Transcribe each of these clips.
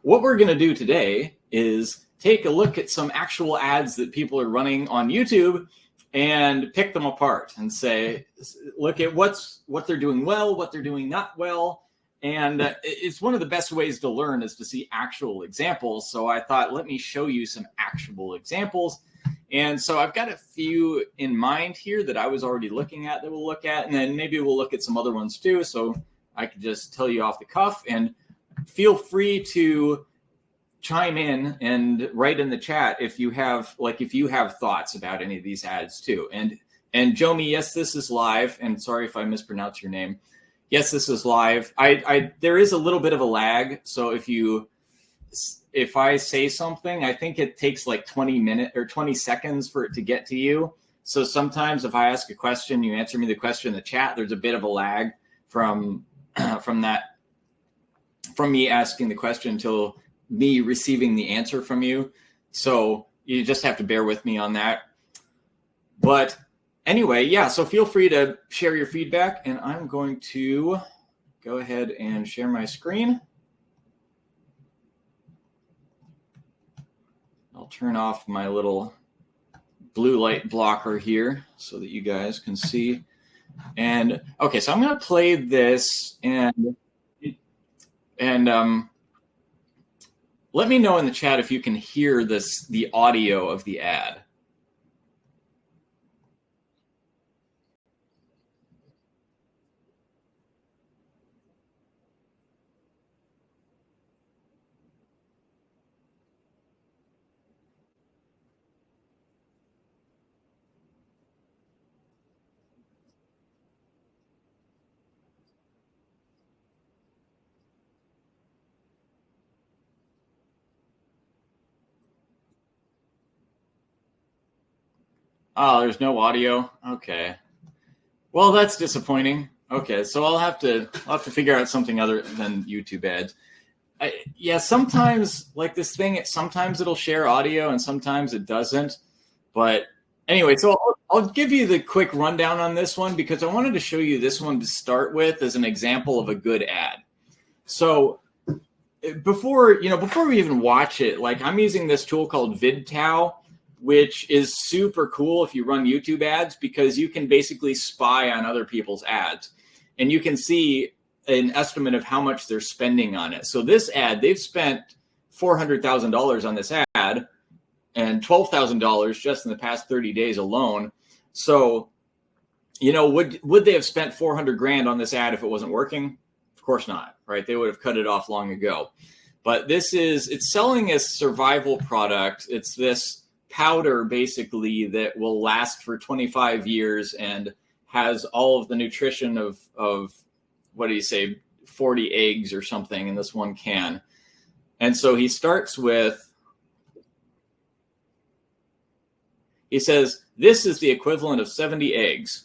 what we're going to do today is take a look at some actual ads that people are running on YouTube and pick them apart and say, look at what they're doing well, what they're doing not well. And it's one of the best ways to learn is to see actual examples. So I thought, let me show you some actual examples. And so I've got a few in mind here that I was already looking at that we'll look at. And then maybe we'll look at some other ones too. So I could just tell you off the cuff, and feel free to chime in and write in the chat if you have thoughts about any of these ads too. And Jomi, yes, this is live. And sorry if I mispronounce your name. Yes, this is live. There is a little bit of a lag. So if I say something, I think it takes like 20 seconds for it to get to you. So sometimes if I ask a question, you answer me the question in the chat, there's a bit of a lag from me asking the question until me receiving the answer from you. So you just have to bear with me on that. But anyway, yeah, so feel free to share your feedback, and I'm going to go ahead and share my screen. I'll turn off my little blue light blocker here so that you guys can see. And okay, so I'm going to play this and let me know in the chat if you can hear the audio of the ad. Oh, there's no audio. Okay. Well, that's disappointing. Okay, so I'll have to figure out something other than YouTube ads. Yeah, sometimes like this thing, sometimes it'll share audio and sometimes it doesn't. But anyway, so I'll give you the quick rundown on this one because I wanted to show you this one to start with as an example of a good ad. So before we even watch it, like I'm using this tool called VidTow, which is super cool if you run YouTube ads because you can basically spy on other people's ads and you can see an estimate of how much they're spending on it. So this ad, they've spent $400,000 on this ad and $12,000 just in the past 30 days alone. So, would they have spent 400 grand on this ad if it wasn't working? Of course not, right? They would have cut it off long ago. But it's selling a survival product. It's this powder basically that will last for 25 years and has all of the nutrition of what do you say, 40 eggs or something in this one can. And so he starts with, he says, this is the equivalent of 70 eggs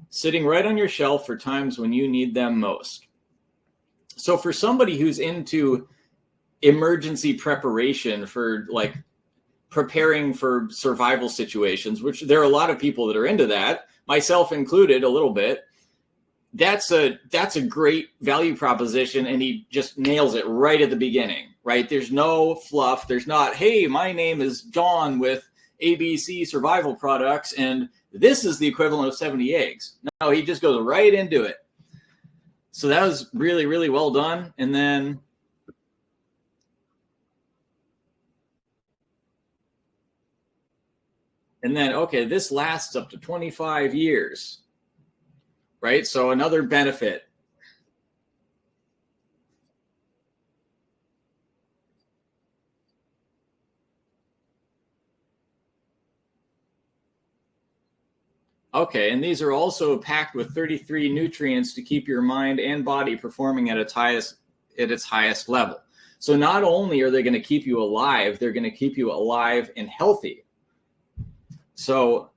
sitting right on your shelf for times when you need them most. So for somebody who's into emergency preparation for like preparing for survival situations, which there are a lot of people that are into that, myself included a little bit, that's a great value proposition. And he just nails it right at the beginning, right? There's no fluff. There's not, hey, my name is John with ABC survival products, and this is the equivalent of 70 eggs. No, he just goes right into it. So that was really, really well done. And then okay, this lasts up to 25 years, right? So another benefit. Okay, and these are also packed with 33 nutrients to keep your mind and body performing at its highest level. So not only are they going to keep you alive, they're going to keep you alive and healthy. So,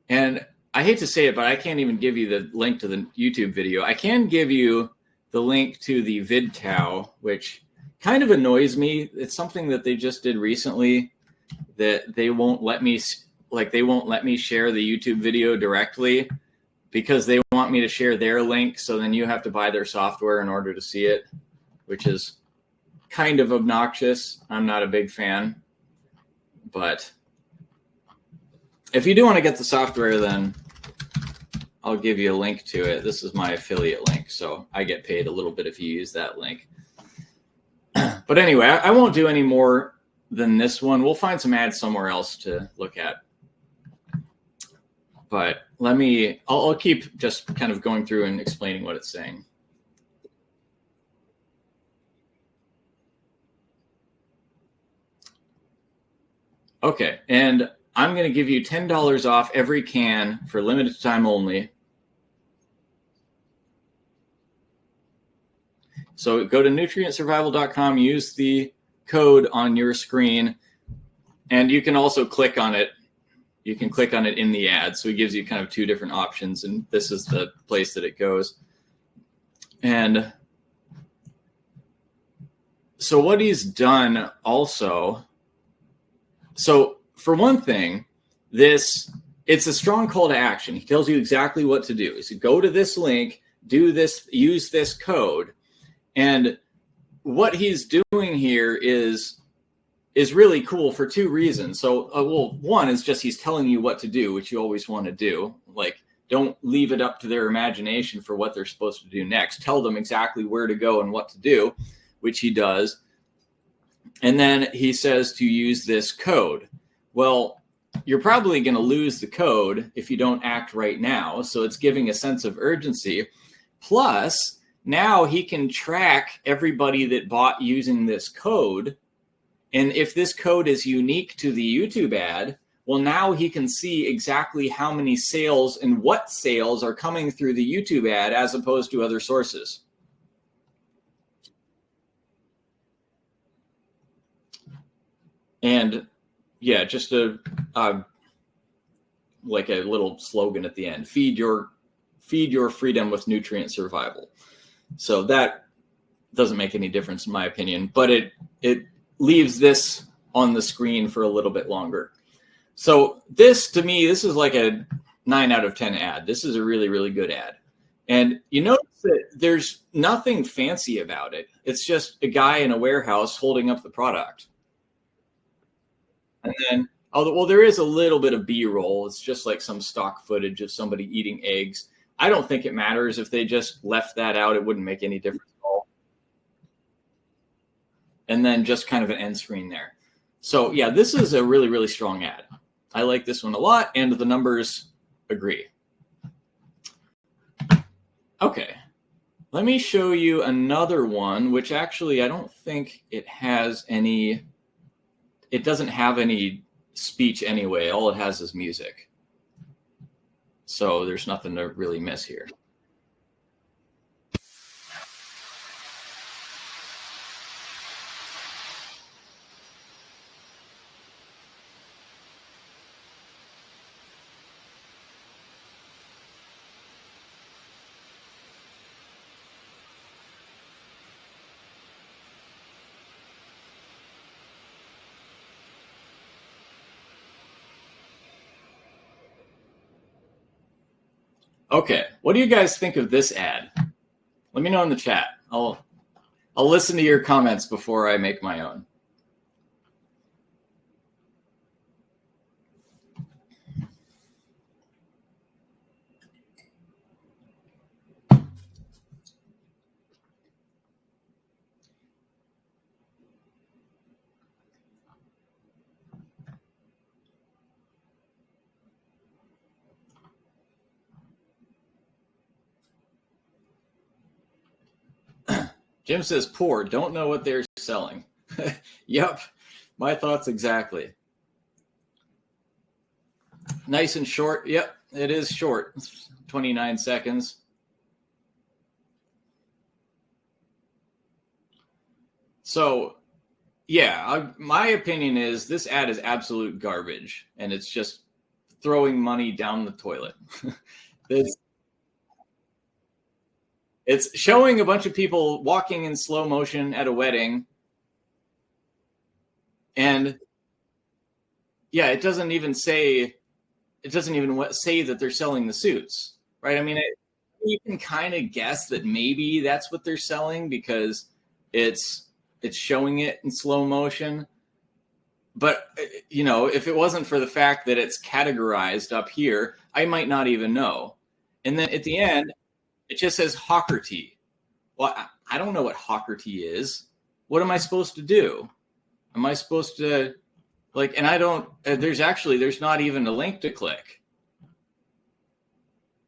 and I hate to say it, but I can't even give you the link to the YouTube video. I can give you the link to the VidTow, which kind of annoys me. It's something that they just did recently that they won't let me share the YouTube video directly because they want me to share their link. So then you have to buy their software in order to see it, which is kind of obnoxious. I'm not a big fan, but if you do want to get the software, then I'll give you a link to it. This is my affiliate link, so I get paid a little bit if you use that link. But anyway, I won't do any more than this one. We'll find some ads somewhere else to look at. But I'll keep just kind of going through and explaining what it's saying. Okay, and I'm going to give you $10 off every can for limited time only. So go to nutrientsurvival.com, use the code on your screen, and you can also click on it. You can click on it in the ad. So it gives you kind of two different options, and this is the place that it goes. And so what he's done also, so for one thing, it's a strong call to action. He tells you exactly what to do. So go to this link, do this, use this code. And what he's doing here is really cool for two reasons. So, well, one is just he's telling you what to do, which you always want to do. Like, don't leave it up to their imagination for what they're supposed to do next. Tell them exactly where to go and what to do, which he does. And then he says to use this code. Well, you're probably going to lose the code if you don't act right now. So it's giving a sense of urgency. Plus, now he can track everybody that bought using this code. And if this code is unique to the YouTube ad, well, now he can see exactly how many sales and what sales are coming through the YouTube ad as opposed to other sources. And yeah, just like a little slogan at the end: feed your freedom with nutrient survival. So that doesn't make any difference in my opinion, but it leaves this on the screen for a little bit longer. So this, to me, this is like a 9 out of 10 ad. This is a really, really good ad. And you notice that there's nothing fancy about it. It's just a guy in a warehouse holding up the product. And then, well, there is a little bit of B-roll. It's just like some stock footage of somebody eating eggs. I don't think it matters if they just left that out. It wouldn't make any difference at all. And then just kind of an end screen there. So yeah, this is a really, really strong ad. I like this one a lot, and the numbers agree. Okay, let me show you another one, which actually I don't think it has any, it doesn't have any speech anyway. All it has is music. So there's nothing to really miss here. Okay, what do you guys think of this ad? Let me know in the chat. I'll listen to your comments before I make my own. Jim says, poor, don't know what they're selling. Yep, my thoughts exactly. Nice and short. Yep, it is short. 29 seconds. So, yeah, my opinion is this ad is absolute garbage, and it's just throwing money down the toilet. It's showing a bunch of people walking in slow motion at a wedding. And yeah, it doesn't even say that they're selling the suits, right? I mean, you can kind of guess that maybe that's what they're selling because it's showing it in slow motion. But, if it wasn't for the fact that it's categorized up here, I might not even know. And then at the end, it just says Hawkerty. Well, I don't know what Hawkerty is. What am I supposed to do? Am I supposed to and I don't, there's not even a link to click.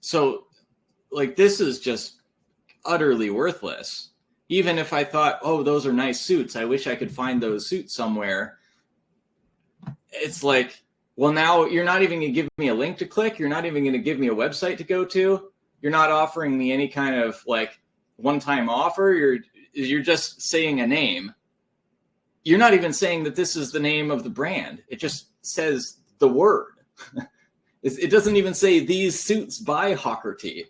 So this is just utterly worthless. Even if I thought, oh, those are nice suits, I wish I could find those suits somewhere. It's like, well, now you're not even going to give me a link to click. You're not even going to give me a website to go to. You're not offering me any kind of one-time offer. You're just saying a name. You're not even saying that this is the name of the brand. It just says the word. It doesn't even say these suits by Hawkerty.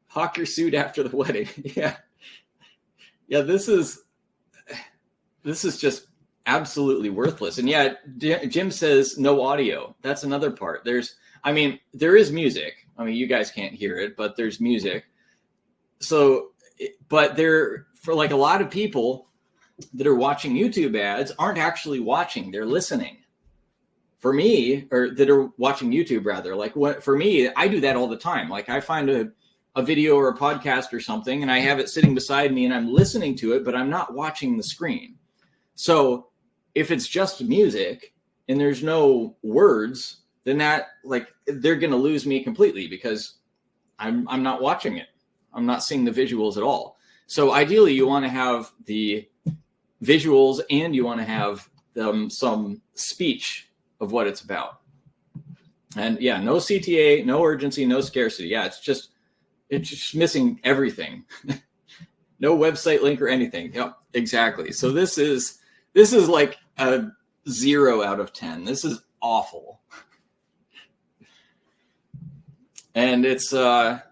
Hawk your suit after the wedding. Yeah. This is just absolutely worthless. And yeah, Jim says no audio. That's another part. There is music. I mean, you guys can't hear it, but there's music. So, but for a lot of people that are watching YouTube ads aren't actually watching, they're listening. For me, or that are watching YouTube rather, for me, I do that all the time. I find a video or a podcast or something and I have it sitting beside me and I'm listening to it, but I'm not watching the screen. So if it's just music and there's no words, then they're going to lose me completely because I'm not watching it. I'm not seeing the visuals at all. So ideally you want to have the visuals and you want to have some speech of what it's about. And yeah, no CTA, no urgency, no scarcity. Yeah, it's just missing everything. No website link or anything. Yep, exactly. So this is like a 0 out of 10. This is awful. And it's and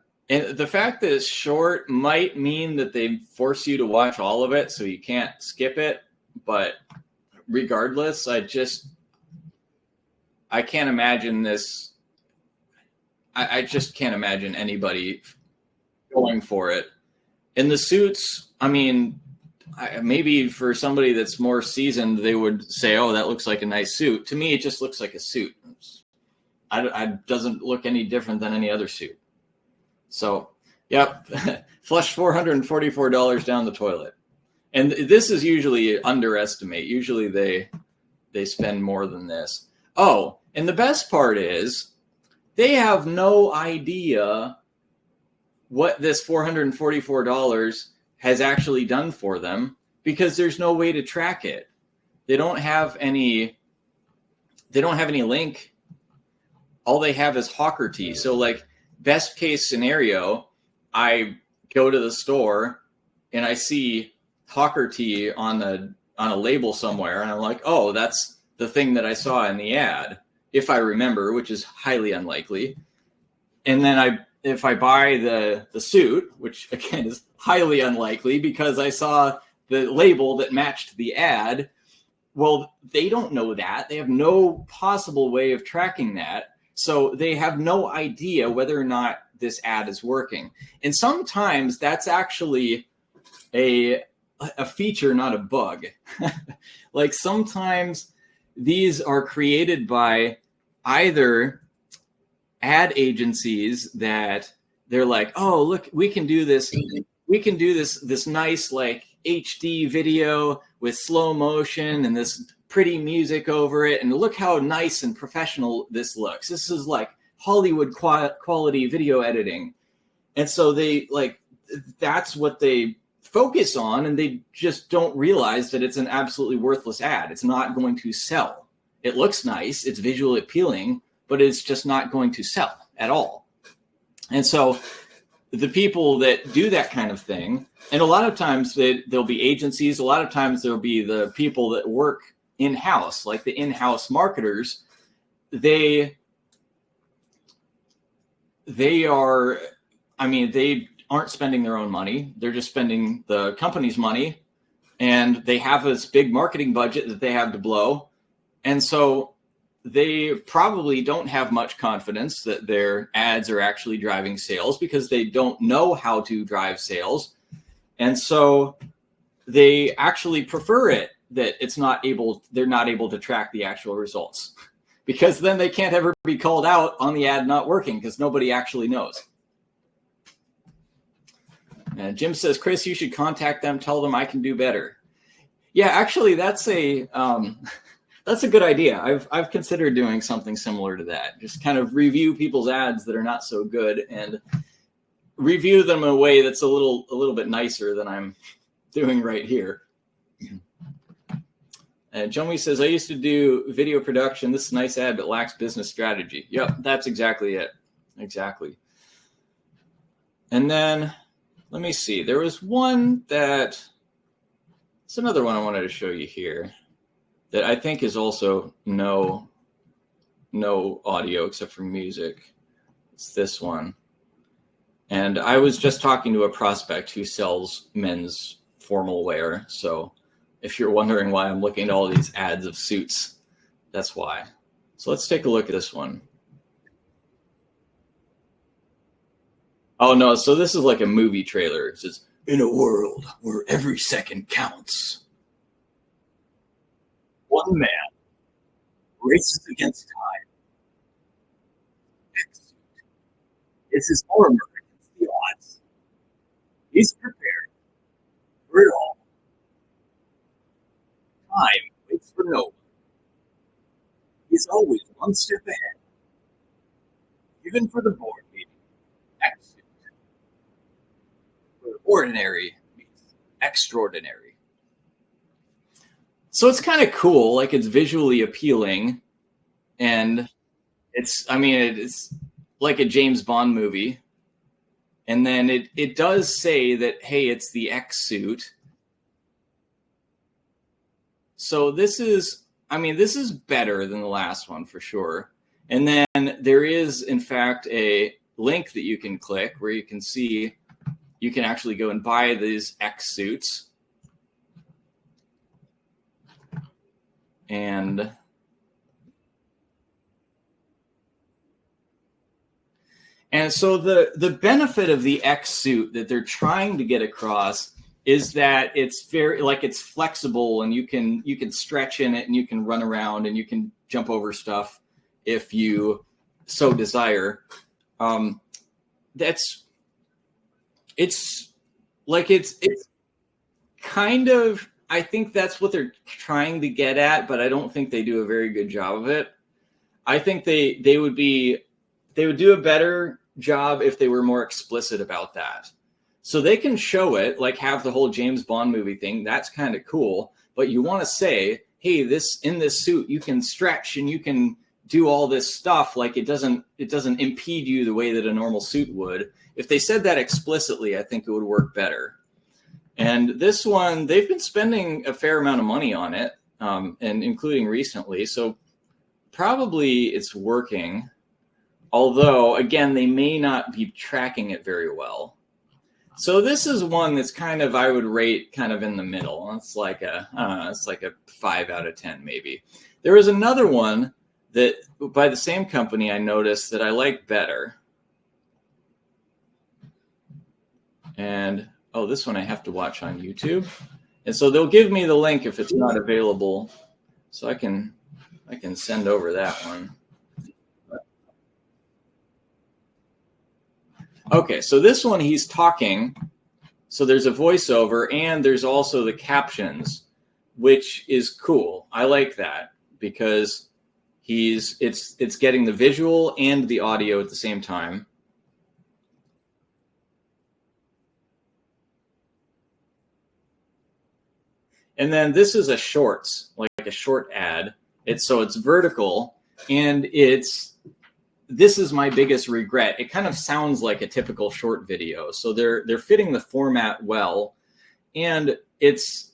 the fact that it's short might mean that they force you to watch all of it so you can't skip it. But regardless, I can't imagine this. I just can't imagine anybody going for it. And the suits, I mean, maybe for somebody that's more seasoned, they would say, oh, that looks like a nice suit. To me, it just looks like a suit. It doesn't look any different than any other suit. So, yep, flush $444 down the toilet. And this is usually underestimate. Usually they spend more than this. Oh, and the best part is they have no idea what this $444 has actually done for them because there's no way to track it. They don't have any link. All they have is Hawkerty. So best case scenario, I go to the store and I see Hawkerty on a label somewhere and I'm like, oh, that's the thing that I saw in the ad, if I remember, which is highly unlikely. And then if I buy the suit, which again is highly unlikely because I saw the label that matched the ad, well, they don't know that. They have no possible way of tracking that. So they have no idea whether or not this ad is working. And sometimes that's actually a feature, not a bug. Sometimes these are created by either ad agencies that they're like, oh, look, we can do this nice HD video with slow motion and this pretty music over it, and look how nice and professional this looks. This is Hollywood quality video editing. And so they that's what they focus on, and they just don't realize that it's an absolutely worthless ad. It's not going to sell. It looks nice, it's visually appealing, but it's just not going to sell at all. And so the people that do that kind of thing, and a lot of times there'll be agencies, a lot of times there'll be the people that work in-house, like the in-house marketers. They aren't spending their own money. They're just spending the company's money, and they have this big marketing budget that they have to blow. And so they probably don't have much confidence that their ads are actually driving sales because they don't know how to drive sales. And so they actually prefer it that they're not able to track the actual results, because then they can't ever be called out on the ad not working because nobody actually knows. And Jim says, Chris, you should contact them, tell them I can do better. Yeah, actually, that's a good idea. I've considered doing something similar to that. Just kind of review people's ads that are not so good and review them in a way that's a little bit nicer than I'm doing right here. And Jomi says, I used to do video production. This is a nice ad, but lacks business strategy. Yep, that's exactly it. Exactly. And then let me see. There was one it's another one I wanted to show you here that I think is also no audio except for music. It's this one. And I was just talking to a prospect who sells men's formal wear. So if you're wondering why I'm looking at all these ads of suits, that's why. So let's take a look at this one. Oh, no. So this is like a movie trailer. It says, in a world where every second counts, one man races against time. It's his armor against the odds. He's prepared for it all. Time waits for no one. He's always one step ahead. Even for the board meeting. Exit. Where ordinary meets extraordinary. So it's kind of cool. Like, it's visually appealing. And it's like a James Bond movie. And then it does say that, hey, it's the X suit. So this is better than the last one for sure. And then there is, in fact, a link that you can click where you can see you can actually go and buy these X suits. And so the benefit of the X suit that they're trying to get across is that it's it's flexible, and you can stretch in it, and you can run around, and you can jump over stuff if you so desire. It's kind of, I think that's what they're trying to get at, but I don't think they do a very good job of it. I think they would do a better job if they were more explicit about that. So they can show it, like have the whole James Bond movie thing. That's kind of cool. But you want to say, hey, in this suit, you can stretch and you can do all this stuff. Like it doesn't impede you the way that a normal suit would. If they said that explicitly, I think it would work better. And this one, they've been spending a fair amount of money on it, and including recently. So probably it's working. Although, again, they may not be tracking it very well. So this is one that's kind of, I would rate kind of in the middle. It's like a 5 out of 10 maybe. There was another one that by the same company I noticed that I like better. And this one I have to watch on YouTube. And so they'll give me the link if it's not available. So I can send over that one. Okay, so this one he's talking. So there's a voiceover and there's also the captions, which is cool. I like that because it's getting the visual and the audio at the same time. And then this is a shorts, like a short ad. It's vertical, and this is my biggest regret. It kind of sounds like a typical short video. So they're fitting the format well. And it's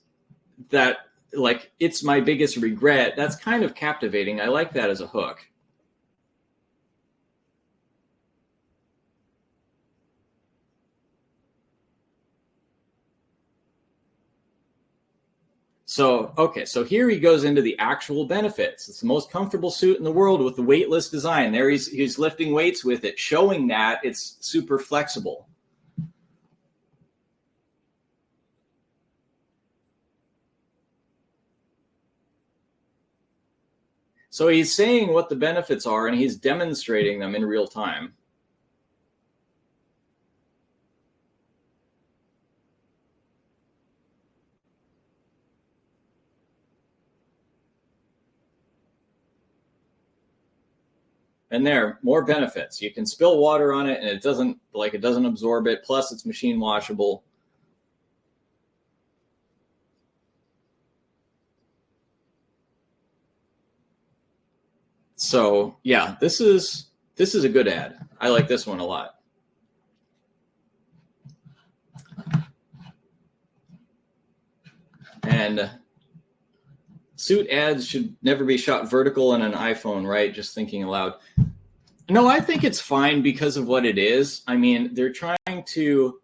that, like, it's my biggest regret. That's kind of captivating. I like that as a hook. So, okay, so here he goes into the actual benefits. It's the most comfortable suit in the world with the weightless design. There he's lifting weights with it, showing that it's super flexible. So he's saying what the benefits are, and he's demonstrating them in real time. And there, more benefits. You can spill water on it, and it doesn't absorb it. Plus, it's machine washable. So yeah, this is a good ad. I like this one a lot. And suit ads should never be shot vertical in an iPhone, right? Just thinking aloud. No, I think it's fine because of what it is. I mean, it's trying to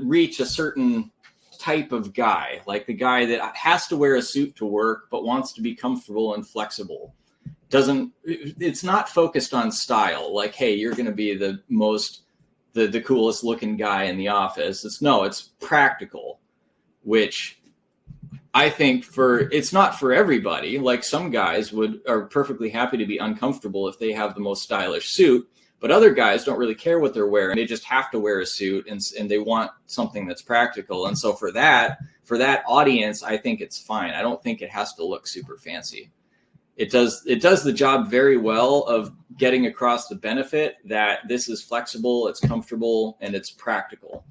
reach a certain type of guy, like the guy that has to wear a suit to work but wants to be comfortable and flexible. It's not focused on style, like, hey, you're going to be the coolest looking guy in the office. It's practical, which I think it's not for everybody. Like, some guys are perfectly happy to be uncomfortable if they have the most stylish suit, but other guys don't really care what they're wearing. They just have to wear a suit, and they want something that's practical. And so for that audience, I think it's fine. I don't think it has to look super fancy. It does the job very well of getting across the benefit that this is flexible, it's comfortable, and it's practical.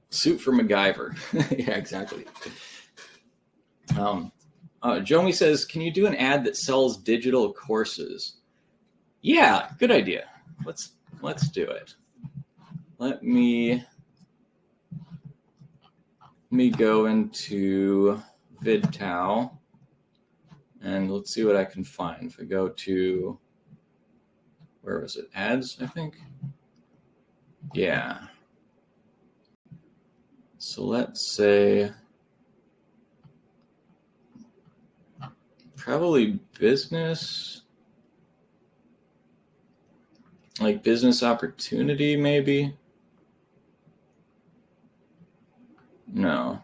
Suit for MacGyver. Yeah, exactly. Jomi says, can you do an ad that sells digital courses? Yeah, good idea. Let's do it. Let me go into VidTow and let's see what I can find. If I go to, where was it? Ads, I think. Yeah. So let's say probably business, like business opportunity, maybe. No.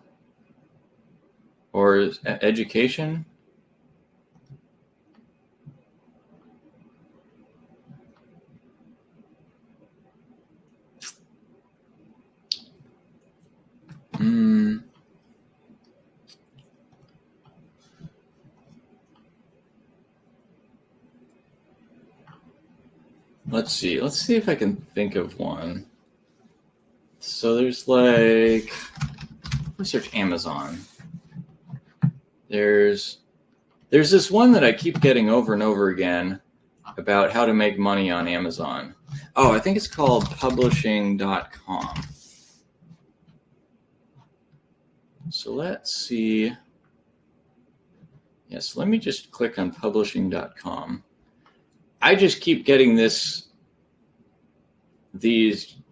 Or education. Let's see. Let's see if I can think of one. So there's like, let's search Amazon. There's this one that I keep getting over and over again about how to make money on Amazon. Oh, I think it's called publishing.com. So let's see. Yes, let me just click on publishing.com. I just keep getting these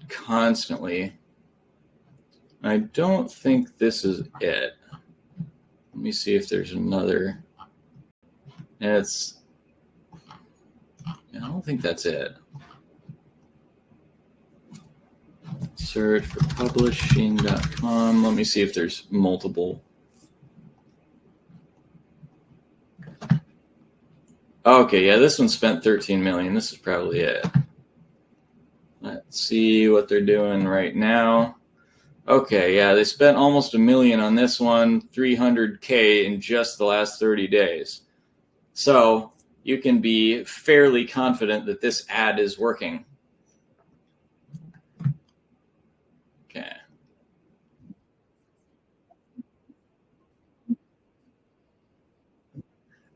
constantly. I don't think this is it. Let me see if there's another. I don't think that's it. Search for publishing.com. Let me see if there's multiple. Okay, yeah, this one spent 13 million. This is probably it. Let's see what they're doing right now. Okay, yeah, they spent almost $1 million on this one, 300K in just the last 30 days. So you can be fairly confident that this ad is working. Okay.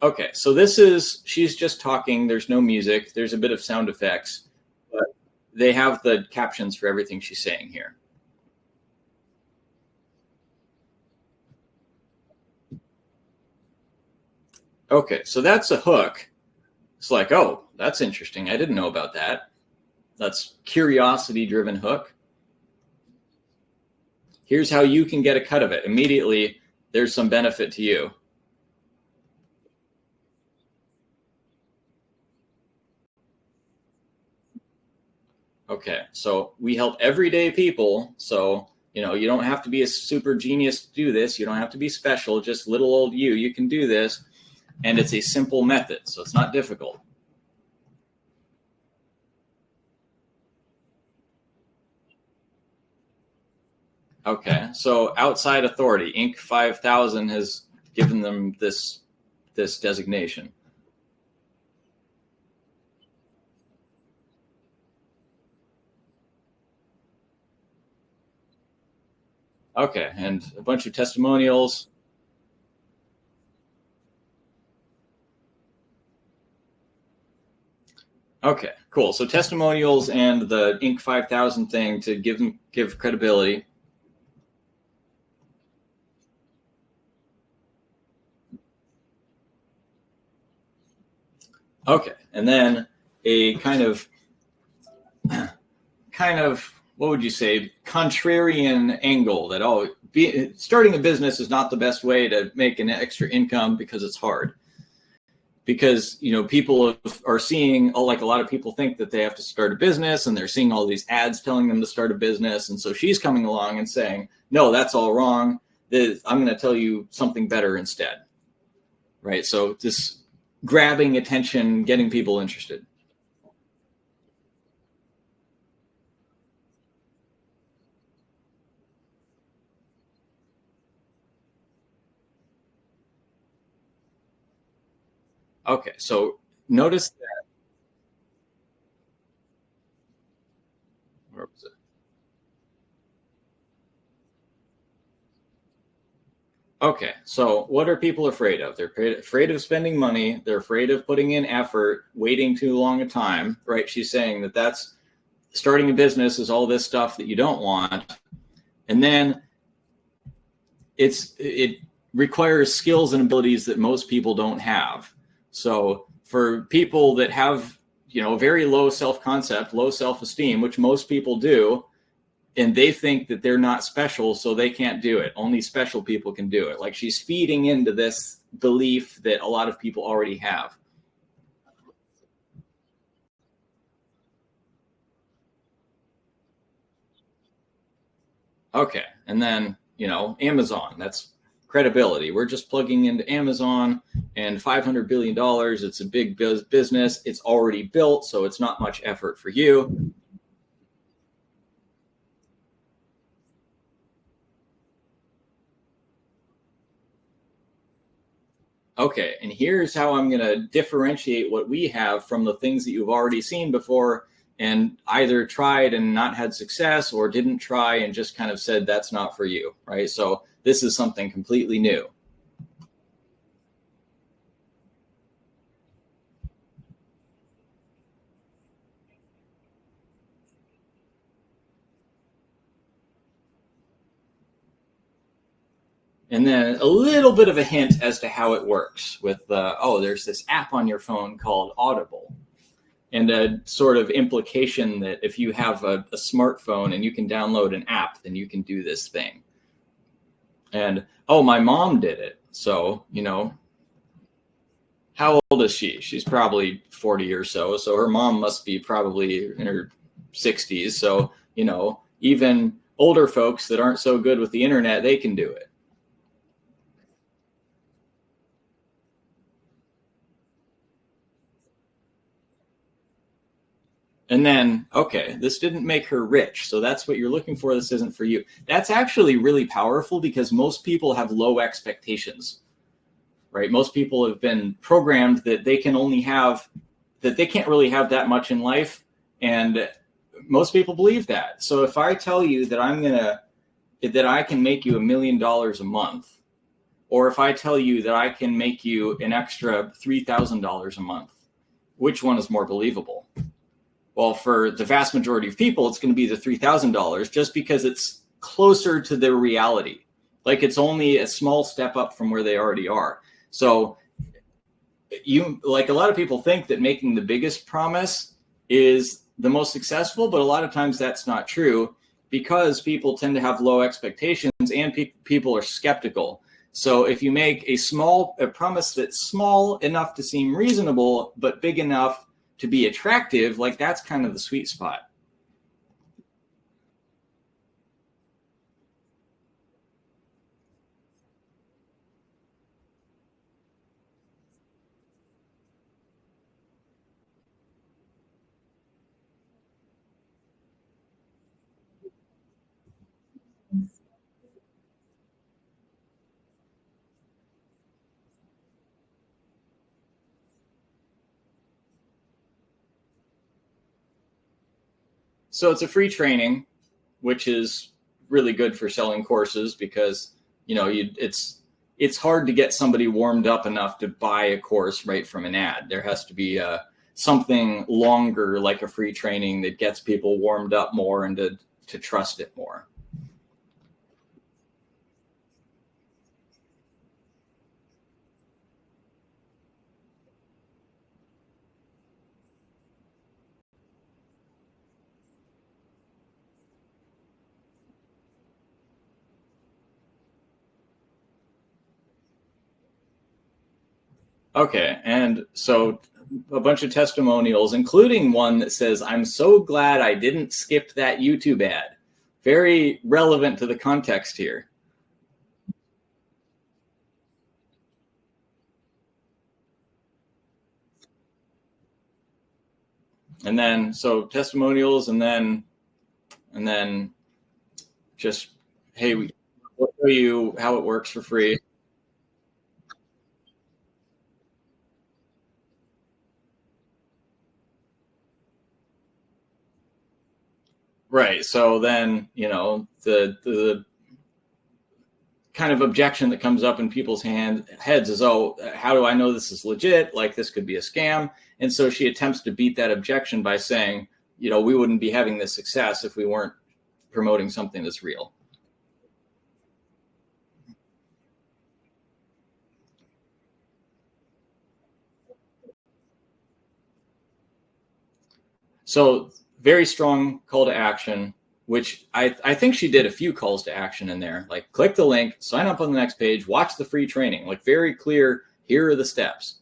Okay, so she's just talking. There's no music. There's a bit of sound effects, but they have the captions for everything she's saying here. Okay, so that's a hook. It's like, oh, that's interesting. I didn't know about that. That's curiosity-driven hook. here's how you can get a cut of it. Immediately, there's some benefit to you. Okay, so we help everyday people. So, you don't have to be a super genius to do this. You don't have to be special, just little old you. You can do this. And it's a simple method, so it's not difficult. Okay, so outside authority, Inc. 5000 has given them this designation. Okay, and a bunch of testimonials. Okay, cool. So testimonials and the Inc. 5000 thing to give credibility. Okay, and then a kind of what would you say, contrarian angle that starting a business is not the best way to make an extra income because it's hard. Because people are seeing, like a lot of people think that they have to start a business, and they're seeing all these ads telling them to start a business, and so she's coming along and saying, no, that's all wrong. I'm going to tell you something better instead, right? So this grabbing attention, getting people interested. Okay, so notice that. Where was it? Okay, so what are people afraid of? They're afraid of spending money. They're afraid of putting in effort, waiting too long a time, right? She's saying that's starting a business is all this stuff that you don't want. And then it requires skills and abilities that most people don't have. So for people that have, very low self-concept, low self-esteem, which most people do, and they think that they're not special, so they can't do it. Only special people can do it. Like, she's feeding into this belief that a lot of people already have. Okay. And then, Amazon, that's credibility. We're just plugging into Amazon and $500 billion. It's a big business. It's already built, so it's not much effort for you. Okay, and here's how I'm going to differentiate what we have from the things that you've already seen before and either tried and not had success, or didn't try and just kind of said that's not for you, right? So this is something completely new. And then a little bit of a hint as to how it works with, there's this app on your phone called Audible. And a sort of implication that if you have a smartphone and you can download an app, then you can do this thing. And, my mom did it. So, how old is she? She's probably 40 or so. So her mom must be probably in her 60s. So, even older folks that aren't so good with the internet, they can do it. And then, okay, this didn't make her rich. So that's what you're looking for. This isn't for you. That's actually really powerful because most people have low expectations, right? Most people have been programmed that they can only have, that they can't really have that much in life. And most people believe that. So if I tell you that that I can make you $1 million a month, or if I tell you that I can make you an extra $3,000 a month, which one is more believable? Well, for the vast majority of people, it's going to be the $3,000 just because it's closer to their reality. Like, it's only a small step up from where they already are. So like, a lot of people think that making the biggest promise is the most successful, but a lot of times that's not true, because people tend to have low expectations and people are skeptical. So if you make a promise that's small enough to seem reasonable, but big enough to be attractive, like that's kind of the sweet spot. So it's a free training, which is really good for selling courses because, you know, it's hard to get somebody warmed up enough to buy a course right from an ad. There has to be something longer, like a free training, that gets people warmed up more and to trust it more. Okay, and so a bunch of testimonials, including one that says, "I'm so glad I didn't skip that YouTube ad." Very relevant to the context here. And then so testimonials, and then just, hey, we'll show you how it works for free. Right. So then, you know, the kind of objection that comes up in people's heads is, oh, how do I know this is legit? Like, this could be a scam. And so she attempts to beat that objection by saying, you know, we wouldn't be having this success if we weren't promoting something that's real. So very strong call to action, which I think she did a few calls to action in there. Like, click the link, sign up on the next page, watch the free training. Like, very clear, here are the steps.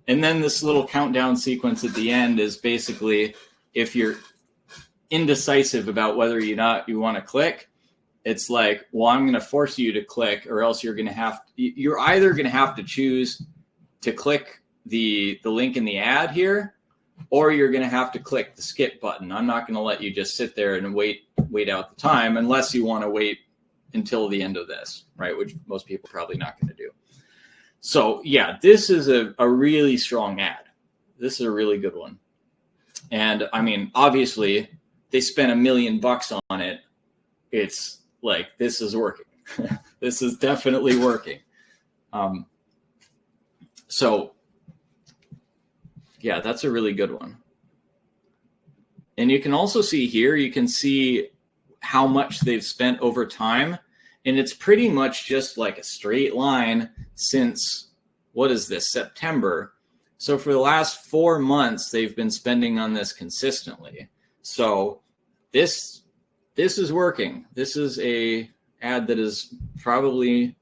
And then this little countdown sequence at the end is basically, if you're indecisive about whether you want to click, it's like, well, I'm going to force you to click, or else you're either going to have to choose to click the link in the ad here, or you're going to have to click the skip button. I'm not going to let you just sit there and wait out the time, unless you want to wait until the end of this, right? Which most people probably not going to do. So yeah, this is a really strong ad. This is a really good one. And I mean, obviously they spent $1 million on it. It's like, this is working. This is definitely working. So yeah, that's a really good one. And you can also see here, you can see how much they've spent over time. And it's pretty much just like a straight line since, what is this, September. So for the last 4 months, they've been spending on this consistently. So this is working. This is a ad that is probably,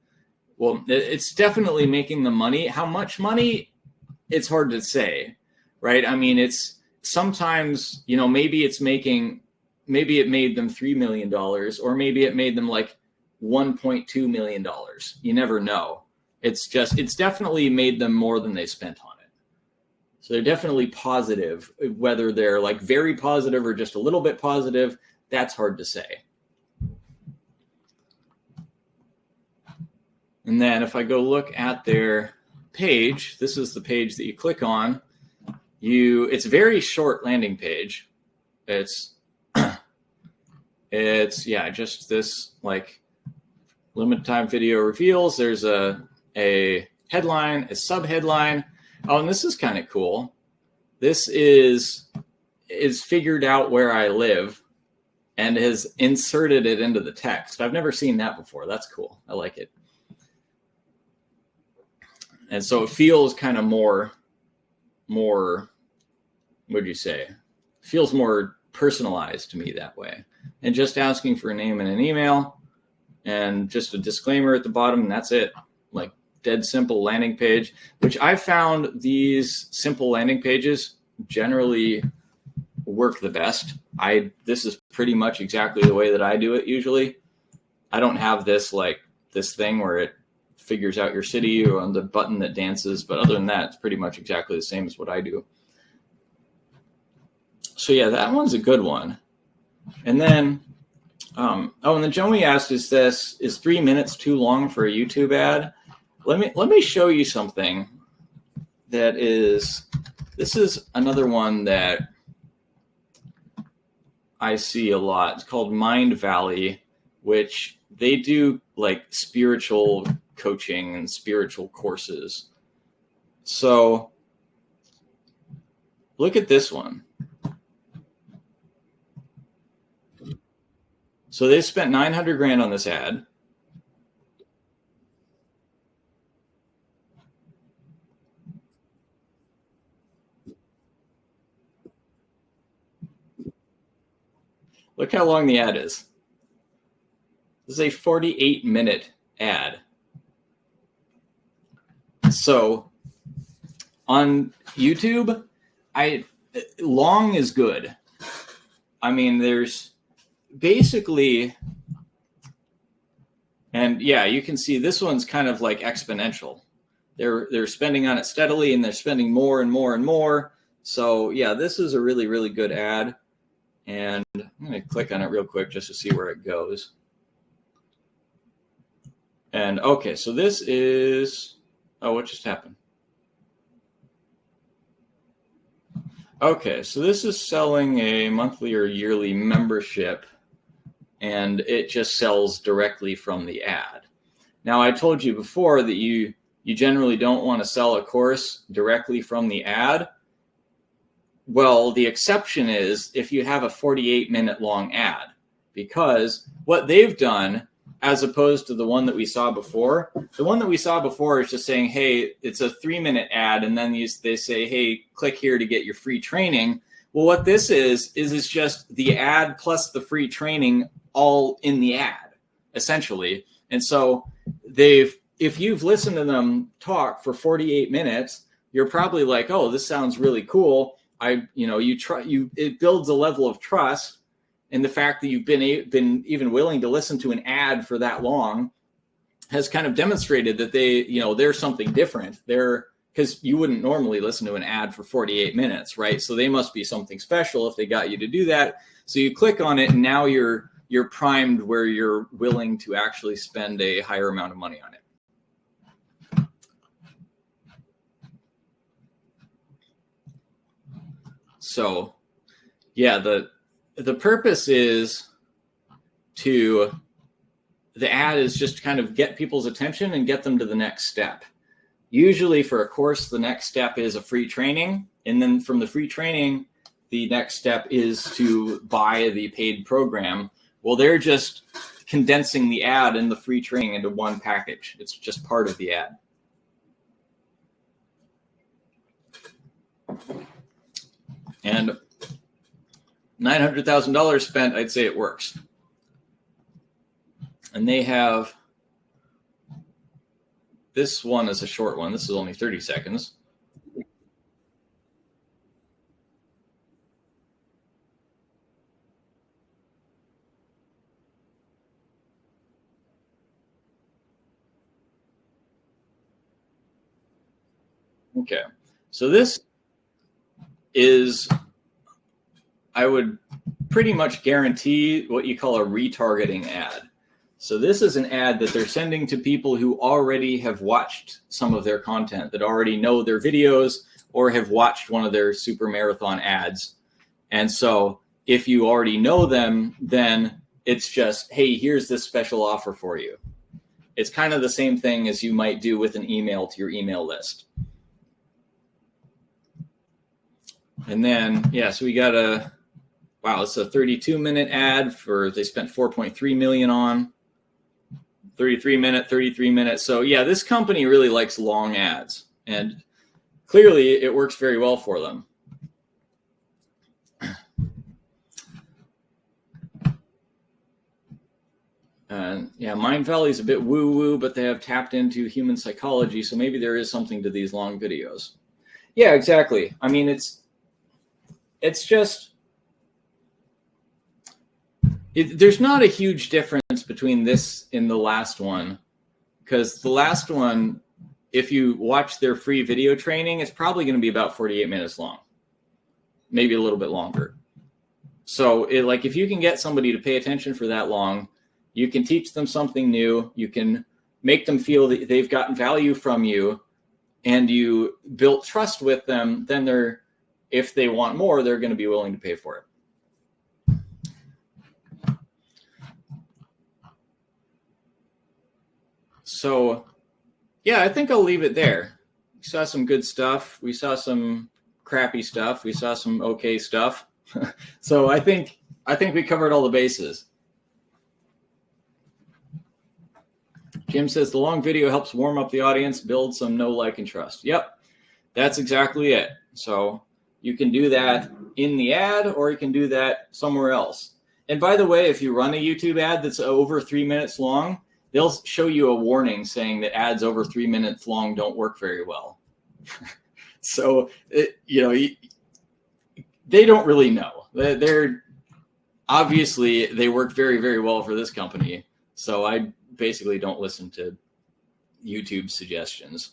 well, it's definitely making the money. How much money? It's hard to say, right? I mean, it's sometimes, you know, maybe it made them $3 million, or maybe it made them like $1.2 million. You never know. It's definitely made them more than they spent on it. So they're definitely positive. Whether they're like very positive or just a little bit positive, that's hard to say. And then if I go look at their page, this is the page that you click on. It's a very short landing page. It's yeah, just this like limited time video reveals. There's a headline, a sub headline. Oh, and this is kind of cool. This is figured out where I live and has inserted it into the text. I've never seen that before. That's cool. I like it. And so it feels kind of more, what would you say? Feels more personalized to me that way. And just asking for a name and an email and just a disclaimer at the bottom, and that's it. Like dead simple landing page, which I found these simple landing pages generally work the best. This is pretty much exactly the way that I do it usually. I don't have this thing where it figures out your city or on the button that dances, but other than that, it's pretty much exactly the same as what I do. So yeah, that one's a good one. And then, and then Joey asked, is 3 minutes too long for a YouTube ad? Let me show you something this is another one that I see a lot. It's called Mind Valley, which they do like spiritual coaching and spiritual courses. So look at this one. So they spent $900,000 on this ad. Look how long the ad is. This is a 48-minute ad. So on YouTube, long is good. I mean, there's basically, and yeah, you can see this one's kind of like exponential. They're spending on it steadily, and they're spending more and more and more. So yeah, this is a really, really good ad. And I'm going to click on it real quick just to see where it goes. And okay, so this is, what just happened? Okay, so this is selling a monthly or yearly membership, and it just sells directly from the ad. Now, I told you before that you generally don't want to sell a course directly from the ad. Well, the exception is if you have a 48-minute long ad, because what they've done, as opposed to the one that we saw before, the one that we saw before is just saying, hey, it's a 3-minute ad, and then they say, hey, click here to get your free training. Well, what this is it's just the ad plus the free training all in the ad, essentially. And so if you've listened to them talk for 48 minutes, you're probably like, oh, this sounds really cool. It builds a level of trust, and the fact that you've been even willing to listen to an ad for that long has kind of demonstrated that they're something different. Because you wouldn't normally listen to an ad for 48 minutes, right? So they must be something special if they got you to do that. So you click on it, and now you're primed where you're willing to actually spend a higher amount of money on it. So, yeah, the purpose is the ad is just kind of get people's attention and get them to the next step. Usually for a course, the next step is a free training. And then from the free training, the next step is to buy the paid program. Well, they're just condensing the ad and the free training into one package. It's just part of the ad. And $900,000 spent, I'd say it works. And they have, this one is a short one. This is only 30 seconds. Okay, so this is, I would pretty much guarantee what you call a retargeting ad. So this is an ad that they're sending to people who already have watched some of their content, that already know their videos or have watched one of their super marathon ads. And so if you already know them, then it's just, hey, here's this special offer for you. It's kind of the same thing as you might do with an email to your email list. And then, yeah, so we got it's a 32-minute ad they spent $4.3 million on. 33 minute, 33 minutes. So yeah, this company really likes long ads, and clearly it works very well for them. Yeah, Mind Valley is a bit woo-woo, but they have tapped into human psychology, so maybe there is something to these long videos. Yeah, exactly. I mean, it's just, there's not a huge difference between this and the last one, because the last one, if you watch their free video training, it's probably going to be about 48 minutes long, maybe a little bit longer. So like if you can get somebody to pay attention for that long, you can teach them something new. You can make them feel that they've gotten value from you, and you built trust with them. Then if they want more, they're going to be willing to pay for it. So, yeah, I think I'll leave it there. We saw some good stuff. We saw some crappy stuff. We saw some okay stuff. So I think we covered all the bases. Jim says the long video helps warm up the audience, build some know, like, and trust. Yep, that's exactly it. So you can do that in the ad, or you can do that somewhere else. And by the way, if you run a YouTube ad that's over 3 minutes long, they'll show you a warning saying that ads over 3 minutes long don't work very well. So, they don't really know. They're obviously, they work very, very well for this company. So I basically don't listen to YouTube suggestions.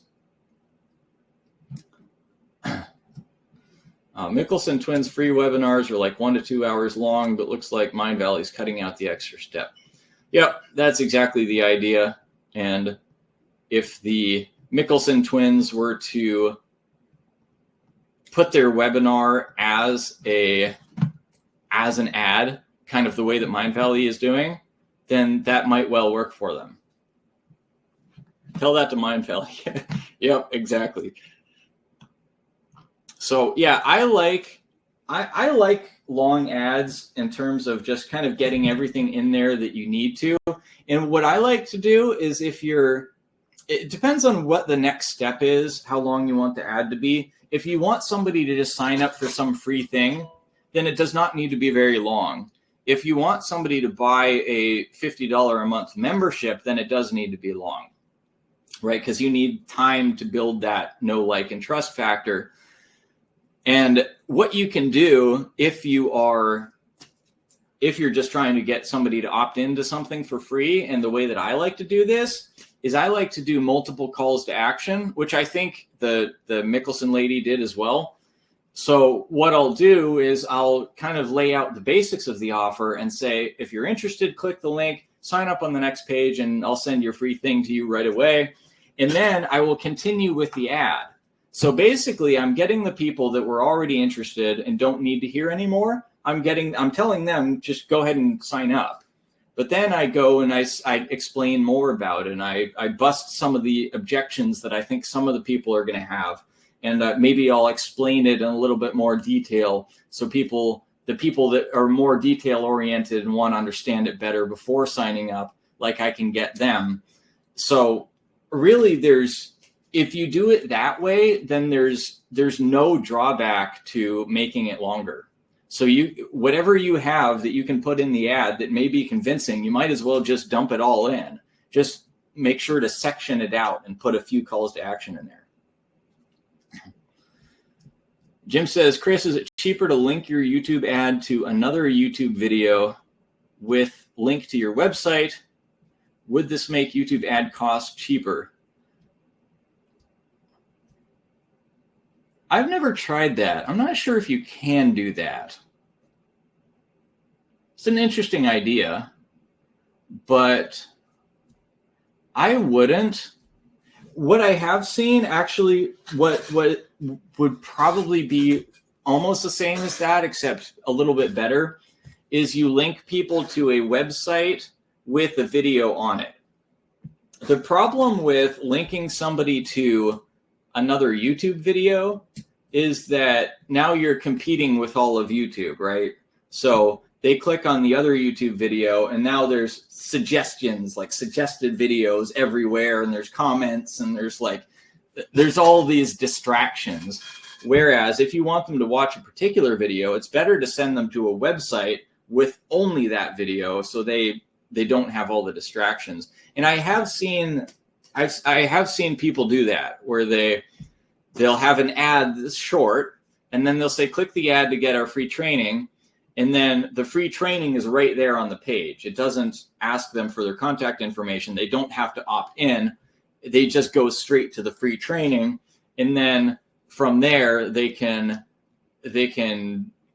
Mickelson Twins free webinars are like 1 to 2 hours long, but looks like Mind Valley's cutting out the extra step. Yep, that's exactly the idea. And if the Mickelson Twins were to put their webinar as an ad, kind of the way that Mind Valley is doing, then that might well work for them. Tell that to Mind Valley. Yep, exactly. So yeah, I like long ads in terms of just kind of getting everything in there that you need to. And what I like to do is it depends on what the next step is, how long you want the ad to be. If you want somebody to just sign up for some free thing, then it does not need to be very long. If you want somebody to buy a $50 a month membership, then it does need to be long, right? Because you need time to build that know, like, and trust factor. And what you can do if you're just trying to get somebody to opt into something for free, and the way that I like to do this is I like to do multiple calls to action, which I think the Mickelson lady did as well. So what I'll do is I'll kind of lay out the basics of the offer and say, if you're interested, click the link, sign up on the next page, and I'll send your free thing to you right away. And then I will continue with the ad. So basically, I'm getting the people that were already interested and don't need to hear anymore. I'm telling them, just go ahead and sign up. But then I go and I explain more about it, and I bust some of the objections that I think some of the people are going to have. And maybe I'll explain it in a little bit more detail, so the people that are more detail oriented and want to understand it better before signing up, like I can get them. So really, if you do it that way, then there's no drawback to making it longer. So whatever you have that you can put in the ad that may be convincing, you might as well just dump it all in. Just make sure to section it out and put a few calls to action in there. Jim says, Chris, is it cheaper to link your YouTube ad to another YouTube video with link to your website? Would this make YouTube ad costs cheaper? I've never tried that. I'm not sure if you can do that. It's an interesting idea, but I wouldn't. What I have seen, actually, what would probably be almost the same as that, except a little bit better, is you link people to a website with a video on it. The problem with linking somebody to another YouTube video is that now you're competing with all of YouTube, right? So they click on the other YouTube video, and now there's suggestions, like suggested videos everywhere, and there's comments, and there's all these distractions. Whereas if you want them to watch a particular video, it's better to send them to a website with only that video, so they don't have all the distractions. And I have seen people do that, where they'll have an ad that's short, and then they'll say, click the ad to get our free training. And then the free training is right there on the page. It doesn't ask them for their contact information. They don't have to opt in. They just go straight to the free training. And then from there, they can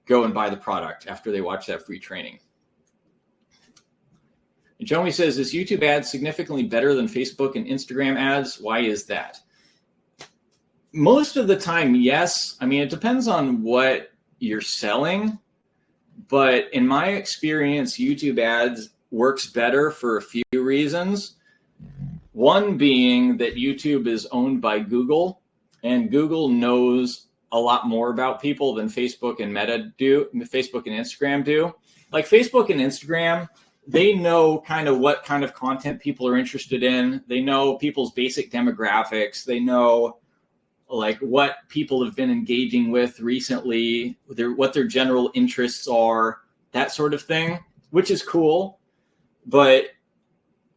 go and buy the product after they watch that free training. And Joey says, is YouTube ads significantly better than Facebook and Instagram ads? Why is that? Most of the time, yes. I mean, it depends on what you're selling. But in my experience, YouTube ads works better for a few reasons. One being that YouTube is owned by Google, and Google knows a lot more about people than Facebook and Facebook and Instagram do. Like Facebook and Instagram, they know kind of what kind of content people are interested in. They know people's basic demographics. They know like what people have been engaging with recently, what their general interests are, that sort of thing, which is cool. But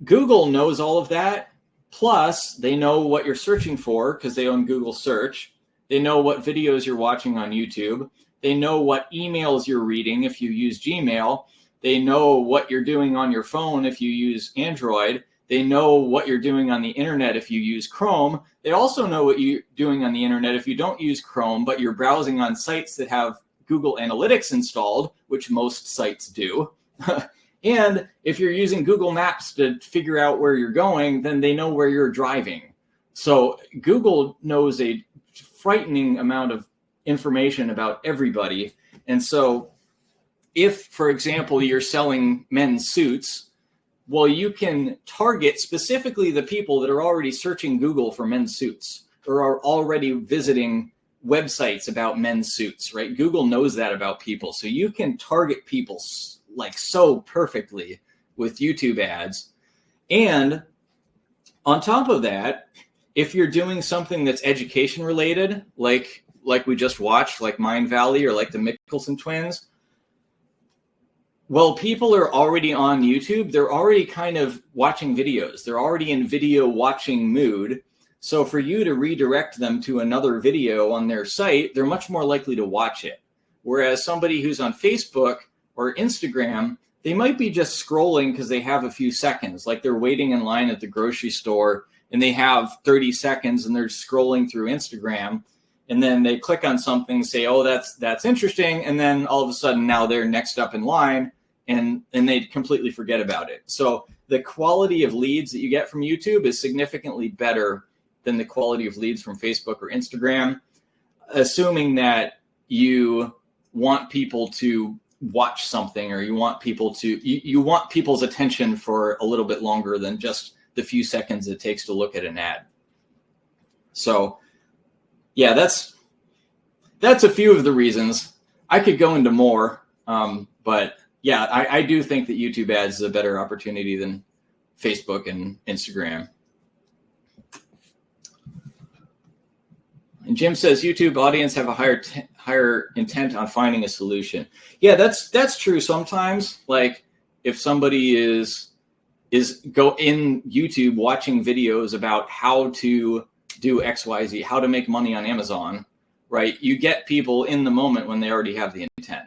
Google knows all of that. Plus, they know what you're searching for because they own Google Search. They know what videos you're watching on YouTube. They know what emails you're reading if you use Gmail. They know what you're doing on your phone if you use Android. They know what you're doing on the internet if you use Chrome. They also know what you're doing on the internet if you don't use Chrome, but you're browsing on sites that have Google Analytics installed, which most sites do. And if you're using Google Maps to figure out where you're going, then they know where you're driving. So Google knows a frightening amount of information about everybody. And so if, for example, you're selling men's suits, well, you can target specifically the people that are already searching Google for men's suits or are already visiting websites about men's suits, right? Google knows that about people. So you can target people like so perfectly with YouTube ads. And on top of that, if you're doing something that's education related, like we just watched, like Mind Valley or like the Mickelson twins, well, people are already on YouTube. They're already kind of watching videos. They're already in video watching mood. So for you to redirect them to another video on their site, they're much more likely to watch it. Whereas somebody who's on Facebook or Instagram, they might be just scrolling because they have a few seconds, like they're waiting in line at the grocery store and they have 30 seconds and they're scrolling through Instagram. And then they click on something, say, oh, that's interesting. And then all of a sudden now they're next up in line. And they completely forget about it. So the quality of leads that you get from YouTube is significantly better than the quality of leads from Facebook or Instagram, assuming that you want people to watch something or you want people to, you want people's attention for a little bit longer than just the few seconds it takes to look at an ad. So yeah, that's a few of the reasons. I could go into more, but yeah, I do think that YouTube ads is a better opportunity than Facebook and Instagram. And Jim says YouTube audience have a higher intent on finding a solution. Yeah, that's true sometimes. Like if somebody is go in YouTube watching videos about how to do XYZ, how to make money on Amazon, right? You get people in the moment when they already have the intent.